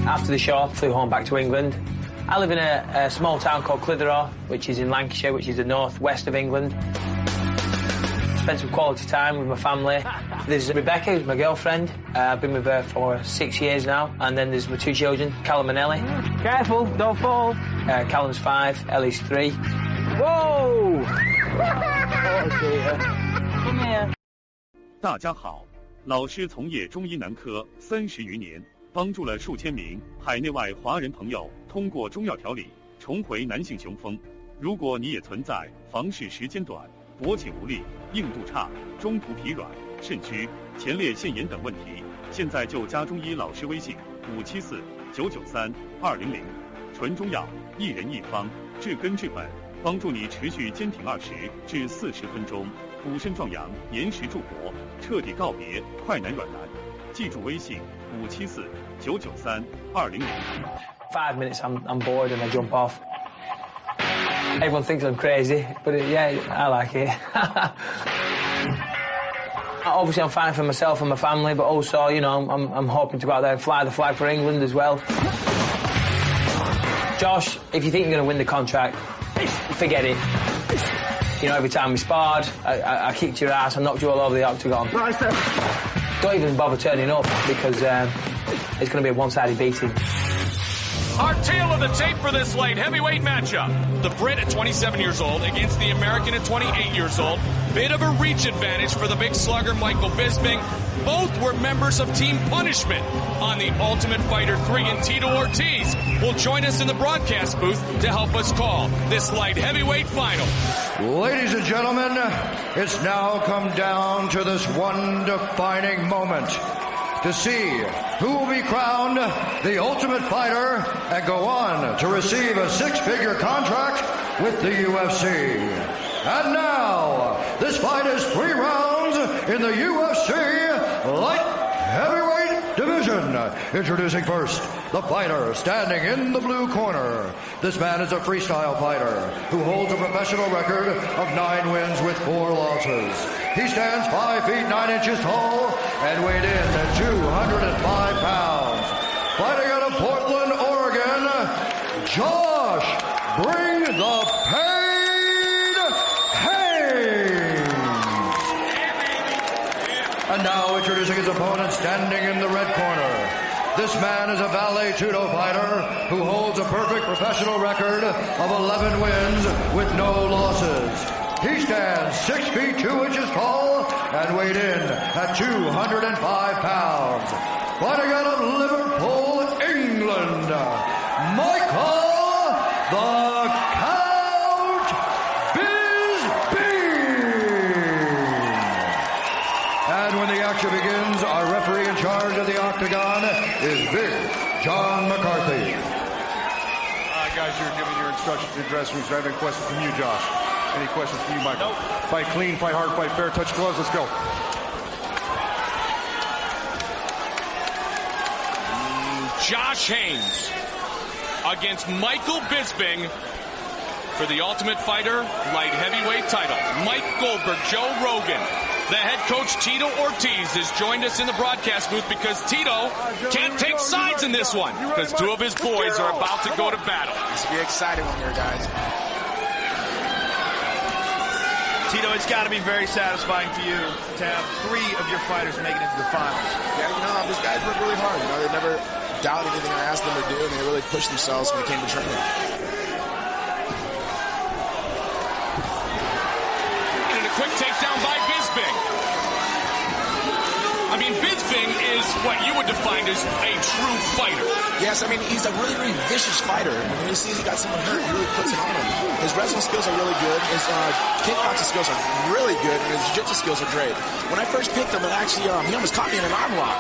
After the show, flew home back to England. I live in a small town called Clitheroe, which is in Lancashire, which is the northwest of England. Spent some quality time with my family. There's Rebecca, who's my girlfriend. I've been with her for 6 years now. And then there's my 2 children, Callum and Ellie. Careful, don't fall. Callum's 5, Ellie's 3. Whoa! Oh dear. Come here. 大家好，老师从业中医男科30余年，帮助了数千名海内外华人朋友通过中药调理重回男性雄风。如果你也存在房事时间短、勃起无力、硬度差、中途疲软、肾虚、前列腺炎等问题，现在就加中医老师微信574-993-200，纯中药，一人一方，治根治本，帮助你持续坚挺20至40分钟，补肾壮阳，延时助勃，彻底告别快男软男。记住微信574-993-200。5 minutes, I'm bored and I jump off. Everyone thinks I'm crazy, but yeah, I like it. Obviously, I'm fighting for myself and my family, but also, you know, I'm hoping to go out there and fly the flag for England as well. Josh, if you think you're going to win the contract, forget it. You know, every time we sparred, I kicked your ass, I knocked you all over the octagon. Right, sir. Don't even bother turning up because it's going to be a one-sided beating. Our tale of the tape for this light heavyweight matchup. The Brit at 27 years old against the American at 28 years old. Bit of a reach advantage for the big slugger Michael Bisping. Both were members of Team Punishment on The Ultimate Fighter 3, and Tito Ortiz will join us in the broadcast booth to help us call this light heavyweight final. Ladies and gentlemen, it's now come down to this one defining moment to see who will be crowned the Ultimate Fighter and go on to receive a 6-figure contract with the UFC. And now, this fight is 3 rounds in the UFC light heavyweight division. Introducing first, the fighter standing in the blue corner. This man is a freestyle fighter who holds a professional record of 9 wins with 4 losses. He stands 5 feet 9 inches tall and weighed in at 205 pounds. Fighting out of Portland, Oregon, Josh, bring the pain, Haynes. And now introducing his opponent standing in the red corner. This man is a Vale Tudo fighter who holds a perfect professional record of 11 wins with no losses. He stands 6 feet 2 inches tall and weighed in at 205 pounds. Fighting out of Liverpool, England, Michael the Count Bisping. And when the action begins, our referee in charge of the octagon is Big John McCarthy. All right, guys, you're giving your instructions to the dressing room. So I have any questions from you, Josh? Any questions from you, Michael? Nope. Fight clean, fight hard, fight fair, touch gloves, let's go. Josh Haynes against Michael Bisping for the Ultimate Fighter light heavyweight title. Mike Goldberg, Joe Rogan, the head coach Tito Ortiz has joined us in the broadcast booth because Tito can't take sides in this one because 2 of his boys are about to go to battle. This will be exciting one here, guys. Tito, it's got to be very satisfying for you to have 3 of your fighters make it into the finals. Yeah, you know, these guys work really hard. You know, they never doubted anything I asked them to do, and they really pushed themselves when it came to training. And a quick takedown by Bisping. I mean, Bisping is what you would define as a true fighter. Yes, I mean, he's a really, really vicious fighter. When he sees he got someone hurt, he really puts it on him. His wrestling skills are really good. His kickboxing skills are really good, and his jiu-jitsu skills are great. When I first picked him, it actually, he almost caught me in an arm lock.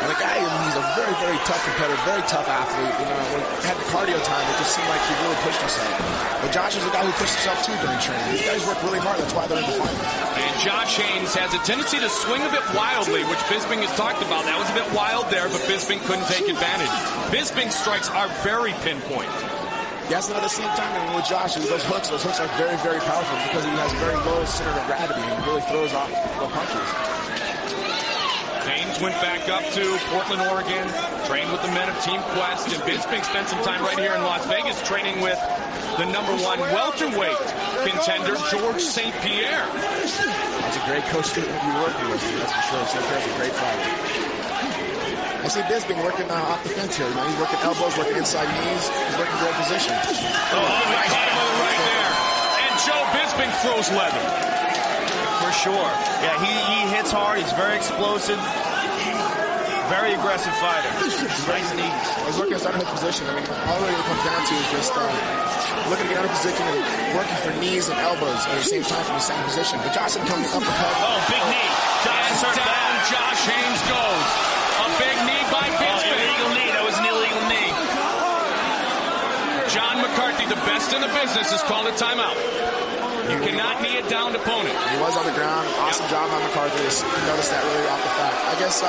And the guy, he's a very, very tough competitor, very tough athlete. You know, when he had the cardio time, it just seemed like he really pushed himself. But Josh is a guy who pushed himself too during training. These guys work really hard. That's why they're in the finals. And Josh Haynes has a tendency to swing a bit wildly, which Bisping has talked about. That was a bit wild there, but Bisping couldn't take advantage. Bisping's strikes are very pinpoint. Yes, and at the same time, I mean, with Josh, those hooks are very, very powerful because he has a very low center of gravity and he really throws off the punches. Haynes went back up to Portland, Oregon, trained with the men of Team Quest, and Bisping spent some time right here in Las Vegas training with the #1 welterweight contender, George St. Pierre. That's a great coach to be working with, that's for sure. St. Pierre's a great fighter. I see Bisping working off the fence here. He's working elbows, working inside knees. He's working great position. Oh, nice caught him with a right there. And Joe Bisping throws leather. For sure. Yeah, he hits hard. He's very explosive. Very aggressive fighter. Nice knees. He's working inside his position. I mean, all it really comes down to is just looking to get out of position and working for knees and elbows at the same time from the same position. But Johnson comes up the head. Oh, big knee. And down Josh Haynes goes. A big knee by Bisping. Illegal knee. That was an illegal knee. John McCarthy, the best in the business, has called a timeout. You cannot knee a downed opponent. He was on the ground. Awesome job on McCarthy. You noticed that really off the bat. I guess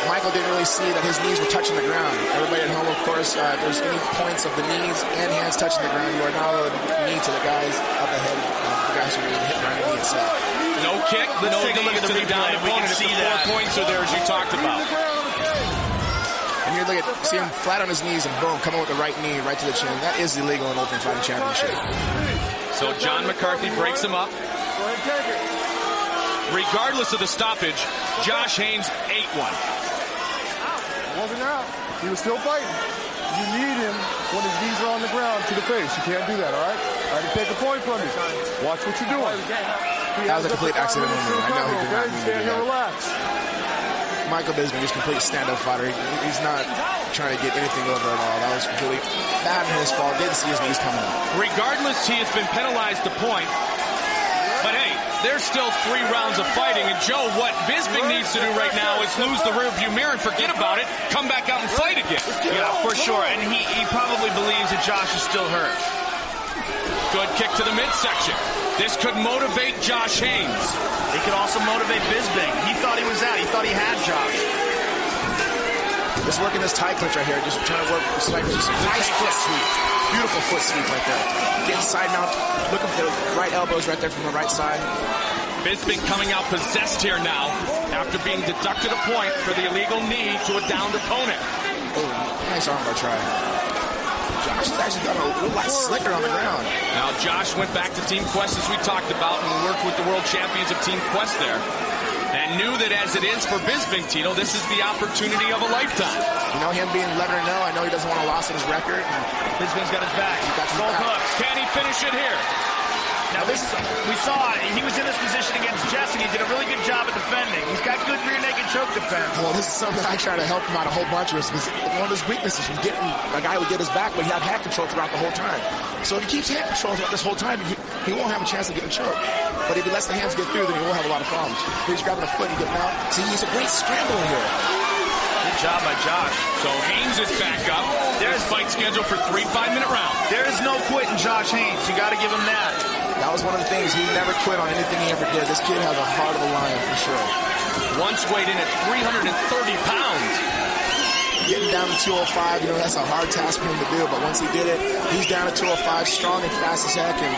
Michael didn't really see that his knees were touching the ground. Everybody at home, of course, if there's any points of the knees and hands touching the ground, you are not allowed to knee to the guys up ahead, the guys who are getting hit right in the knee itself. No kick, no knee to the downed opponent. If the 4 points are there, as you talked about. And you see him flat on his knees and boom, coming with the right knee right to the chin. That is illegal in Ultimate Fighting Championship. So John McCarthy breaks him up. Regardless of the stoppage, Josh Haynes ate one. It wasn't out. He was still fighting. You need him when his knees are on the ground to the face. You can't do that, all right? I had to take a point from you. Watch what you're doing. That was a complete accident. I know he did not mean to do that. Relax. Michael Bisping is a complete stand-up fighter. He's not trying to get anything over at all. That was completely bad and his fault. Didn't see his knees coming up. Regardless, he has been penalized a point. But hey, there's still 3 rounds of fighting. And Joe, what Bisping needs to do right now is lose the rearview mirror and forget about it. Come back out and fight again. Yeah, for sure. And he probably believes that Josh is still hurt. Good kick to the midsection. This could motivate Josh Haynes. It could also motivate Bisping. He thought he was out. He thought he had Josh. Just working this tie clinch right here. Just trying to work this nice foot sweep. Beautiful foot sweep right there. Getting side mount. Looking for the right elbows right there from the right side. Bisping coming out possessed here now after being deducted a point for the illegal knee to a downed opponent. Oh, nice armbar try. Josh has actually got a little lot slicker on the ground. Now Josh went back to Team Quest as we talked about and worked with the world champions of Team Quest there. And knew that as it is for Bisping, Tito, this is the opportunity of a lifetime. You know, him being 11-0, I know he doesn't want a loss in his record. Bisping's got his back. He's got both hooks. Can he finish it here? Now, we saw he was in this position against Jesse. He did a really good job at defending. He's got good rear naked choke defense. Well, this is something I try to help him out a whole bunch with. One of his weaknesses was getting a guy who would get his back, but he had hand control throughout the whole time. So if he keeps hand control throughout this whole time, he won't have a chance of getting choked. But if he lets the hands get through, then he won't have a lot of problems. He's grabbing a foot and getting out. See, he's a great scrambler here. Good job by Josh. So Haynes is back up. There's fight scheduled for 3 5-minute rounds. There is no quitting Josh Haynes. You got to give him that. That was one of the things. He never quit on anything he ever did. This kid has a heart of a lion for sure. Once weighed in at 330 pounds. Getting down to 205, that's a hard task for him to do. But once he did it, he's down to 205, strong and fast as heck. And,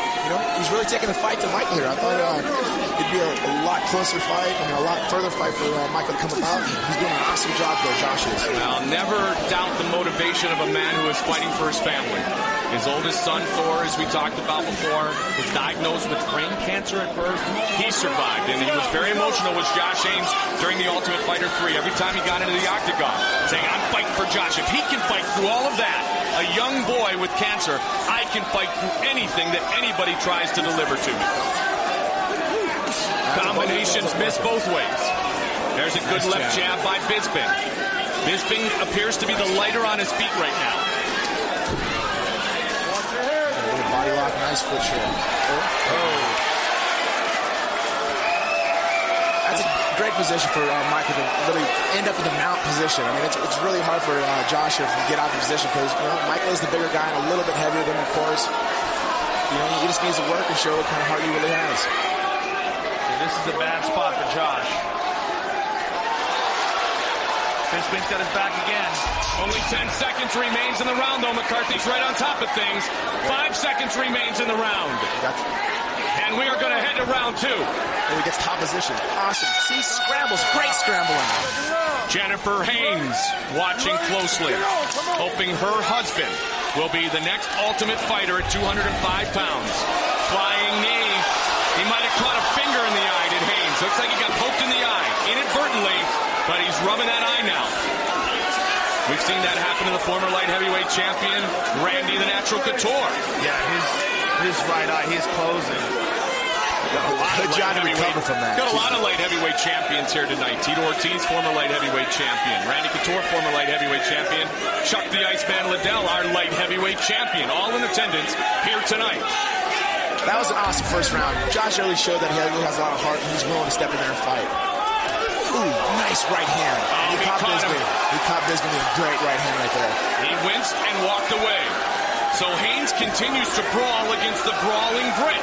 he's really taking the fight to Michael here. I thought it'd be a lot closer fight and a lot further fight for Michael to come about. He's doing an awesome job, though, Josh is. I'll never doubt the motivation of a man who is fighting for his family. His oldest son, Thor, as we talked about before, was diagnosed with brain cancer at birth. He survived, and he was very emotional with Josh Haynes during the Ultimate Fighter 3 every time he got into the octagon, saying, I'm fighting for Josh. If he can fight through all of that, a young boy with cancer, I can fight through anything that anybody tries to deliver to me. Combinations miss both ways. There's a good left jab by Bisping. Bisping appears to be the lighter on his feet right now. Body lock, nice foot shot. That's a great position for Michael to really end up in the mount position. I mean, it's really hard for Josh to get out of position because Michael is the bigger guy and a little bit heavier than him, of course. He just needs to work and show what kind of heart he really has. And this is a bad spot for Josh. Bisping's got his back again. Only 10 seconds remains in the round, though. McCarthy's right on top of things. 5 seconds remains in the round. And we are going to head to round 2. Oh, he gets top position. Awesome. See, scrambles. Great scrambling. Jennifer Haynes watching closely, hoping her husband will be the next Ultimate Fighter at 205 pounds. Flying knee. He might have caught a finger in the eye, did Haynes. Looks like he got poked in the eye, inadvertently, but he's rubbing that eye now. We've seen that happen to the former light heavyweight champion, Randy the Natural Couture. Yeah, his right eye, he's closing. Good job to recover from that. Got a lot of light heavyweight champions here tonight. Tito Ortiz, former light heavyweight champion. Randy Couture, former light heavyweight champion. Chuck the Iceman Liddell, our light heavyweight champion. All in attendance here tonight. That was an awesome first round. Josh really showed that he really has a lot of heart and he's willing to step in there and fight. Ooh, nice right hand. He caught Bisbing. He caught Bisbing with a great right hand right there. He winced and walked away. So Haynes continues to brawl against the brawling Brit.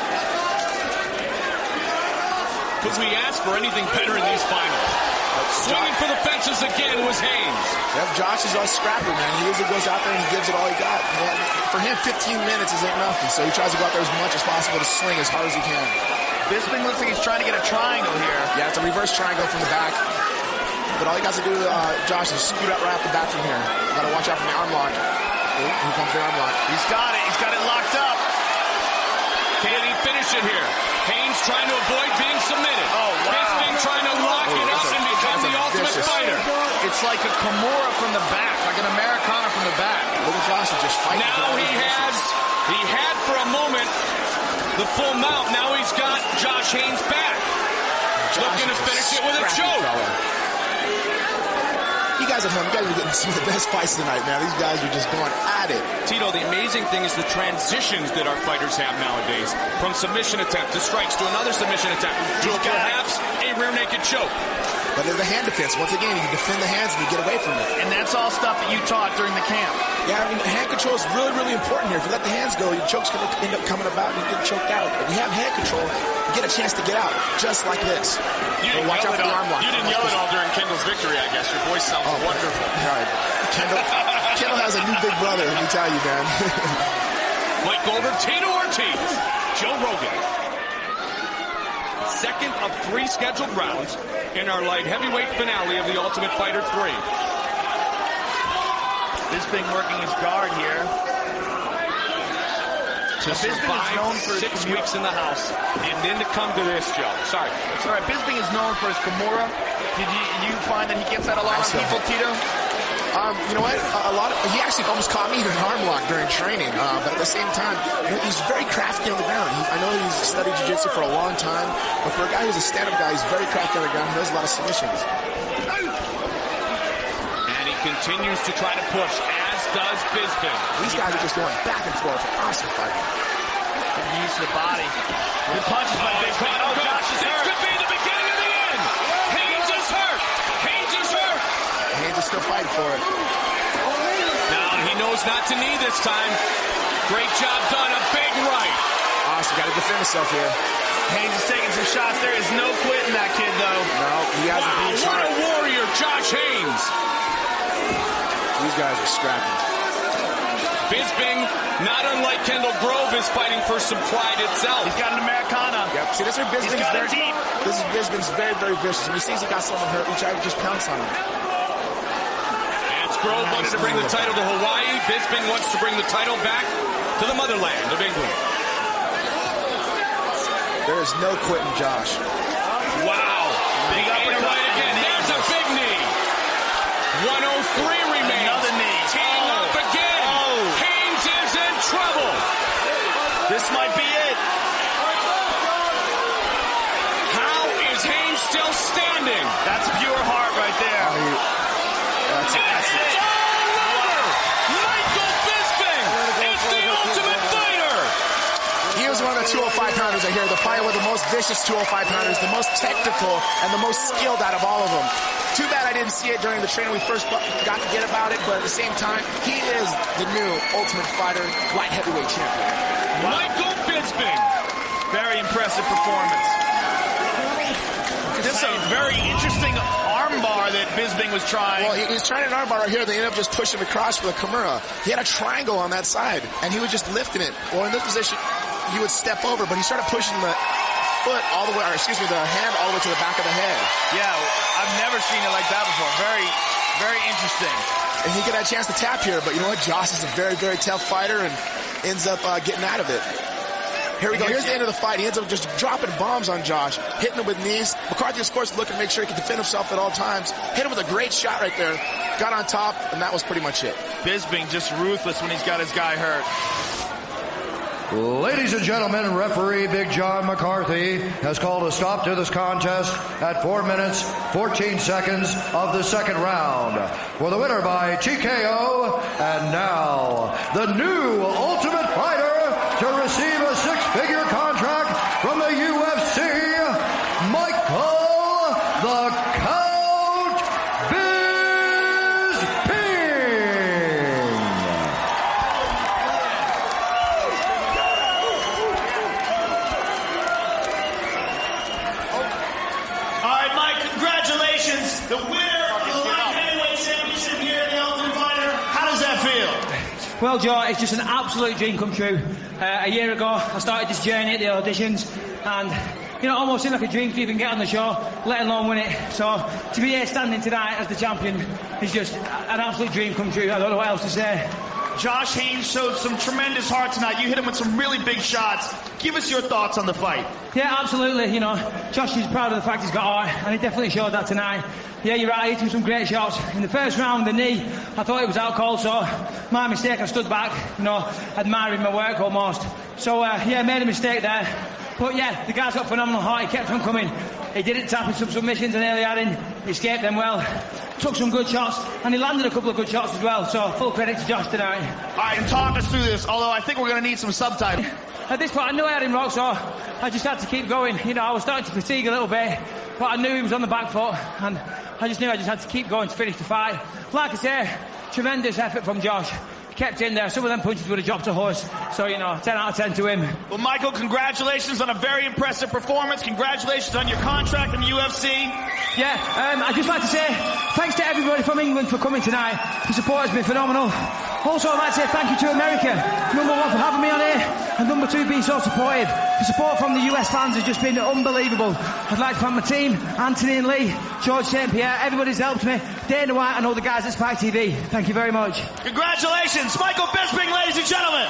Could we ask for anything better in these finals? Swinging for the fences again was Haynes. Yep, Josh is all scrappy, man. He goes out there and he gives it all he got. Man, for him, 15 minutes isn't nothing, so he tries to go out there as much as possible to swing as hard as he can. Bisping looks like he's trying to get a triangle here. Yeah, it's a reverse triangle from the back. But all he got to do, Josh, is scoot out right off the back from here. Got to watch out for the arm lock. Oh, here comes the arm lock. He's got it. He's got it locked up. Can he finish it here? Haynes trying to avoid being submitted. Oh, wow. Bisping trying to lock it up and become the Ultimate Fighter. It's like a Kimura from the back, like an Americana from the back. Look at Josh just fighting. Now he had for a moment the full mount. Now he's got Josh Haynes back. Looking to finish it with a choke. You guys at home, you guys are getting some of the best fights tonight, man. These guys are just going at it. Tito, the amazing thing is the transitions that our fighters have nowadays. From submission attempt to strikes to another submission attempt to perhaps a rear naked choke. But there's the hand defense. Once again, you can defend the hands and you get away from it. And that's all stuff that you taught during the camp. Yeah, I mean, hand control is really, really important here. If you let the hands go, your choke's going to end up coming about and you get choked out. If you have hand control, you get a chance to get out, just like this. Watch out for the arm lock. You didn't yell it all during Kendall's victory, I guess. Your voice sounds wonderful. All right. Kendall has a new big brother, let me tell you, man. Mike Goldberg, Tito Ortiz, Joe Rogan. Second of 3 scheduled rounds in our light heavyweight finale of the Ultimate Fighter 3. Bisping working his guard here. To survive 6 weeks in the house and then to come to this, Joe. Sorry. It's all right. Bisping is known for his Kimura. Did you find that he gets that a lot on people, Tito? You know what? He actually almost caught me in an arm lock during training, but at the same time, he's very crafty on the ground. I know he's studied jiu-jitsu for a long time, but for a guy who's a stand-up guy, he's very crafty on the ground. He knows a lot of submissions. And he continues to try to push, as does Bisping. These guys are just going back and forth. Awesome fighting. Good use of the body. Good punches by Bisping. Oh, Josh is hurt. This could be the beginning of the end. Haynes is hurt. Haynes is hurt. Haynes is still fighting for it. Now he knows not to knee this time. Great job done. A big right. Awesome. Got to defend himself here. Haynes is taking some shots. There is no quitting that kid, though. No, he hasn't been what a warrior, Josh Haynes. These guys are scrapping. Bisping, not unlike Kendall Grove, is fighting for some pride itself. He's got an Americana. Yep. See, this is Bisping's very deep. This is Bisping's very, very vicious. When he sees he got someone hurt, he tries to just pounce on him. Grove wanted to bring the title to Hawaii. Bisping wants to bring the title back to the motherland of England. There is no quitting Josh. Wow. Big uppercut right again. There's a big knee. 103 remains. Another knee. Teeing up again. Haynes is in trouble. This might be it. How is Haynes still standing? That's pure heart right there. That's it. Michael Bisping. It's the Ultimate Fighter. He was one of the 205 pounders I hear. The fighter with the most vicious 205 pounders, the most technical, and the most skilled out of all of them. Too bad I didn't see it during the training. We first got to get about it, but at the same time, he is the new Ultimate Fighter light heavyweight champion. Michael Bisping. Very impressive performance. This is a very interesting armbar that Bisping was trying. Well, he was trying an armbar right here. They ended up just pushing across for the Kimura. He had a triangle on that side, and he was just lifting it. Well, in this position, he would step over, but he started pushing the foot all the way, or excuse me, the hand all the way to the back of the head. Yeah, I've never seen it like that before. Very, very interesting. And he get a chance to tap here, but you know what? Josh is a very, very tough fighter and ends up getting out of it. Here we go. Here's the end of the fight. He ends up just dropping bombs on Josh, hitting him with knees. McCarthy, of course, looking to make sure he can defend himself at all times. Hit him with a great shot right there. Got on top, and that was pretty much it. Bisping just ruthless when he's got his guy hurt. Ladies and gentlemen, referee Big John McCarthy has called a stop to this contest at 4 minutes, 14 seconds of the second round. For the winner by TKO, and now the new Ultimate Fighter to receive a six-figure contract from the UFC, Michael the Count Bisping. All right, Mike, congratulations. The winner of the light heavyweight championship here at the Ultimate Fighter. How does that feel? Well, Joe, it's just an absolute dream come true. A year ago, I started this journey at the auditions, and you know, almost seemed like a dream to even get on the show, let alone win it. So to be here standing tonight as the champion is just an absolute dream come true. I don't know what else to say. Josh Haynes showed some tremendous heart tonight. You hit him with some really big shots. Give us your thoughts on the fight. Yeah, absolutely. You know, Josh is proud of the fact he's got heart, and he definitely showed that tonight. Yeah, you're right, he hit him some great shots. In the first round, the knee, I thought it was out cold, so my mistake, I stood back, you know, admiring my work almost. So, yeah, made a mistake there. But yeah, the guy's got phenomenal heart, he kept on coming. He didn't tap in some submissions and nearly had him. He escaped them well. Took some good shots, and he landed a couple of good shots as well, so full credit to Josh tonight. All right, and talk us through this, although I think we're going to need some subtitles. At this point, I knew I had him rocked, so I just had to keep going. You know, I was starting to fatigue a little bit, but I knew he was on the back foot, and I just knew I just had to keep going to finish the fight. Like I say, tremendous effort from Josh. He kept in there. Some of them punches would have dropped a horse. So, you know, 10 out of 10 to him. Well, Michael, congratulations on a very impressive performance. Congratulations on your contract in the UFC. Yeah, I'd just like to say thanks to everybody from England for coming tonight. The support has been phenomenal. Also, I'd like to say thank you to America, number one, for having me on here, and number two, being so supportive. The support from the US fans has just been unbelievable. I'd like to thank my team, Anthony and Lee, George St. Pierre, everybody's helped me, Dana White and all the guys at Spike TV. Thank you very much. Congratulations, Michael Bisping, ladies and gentlemen.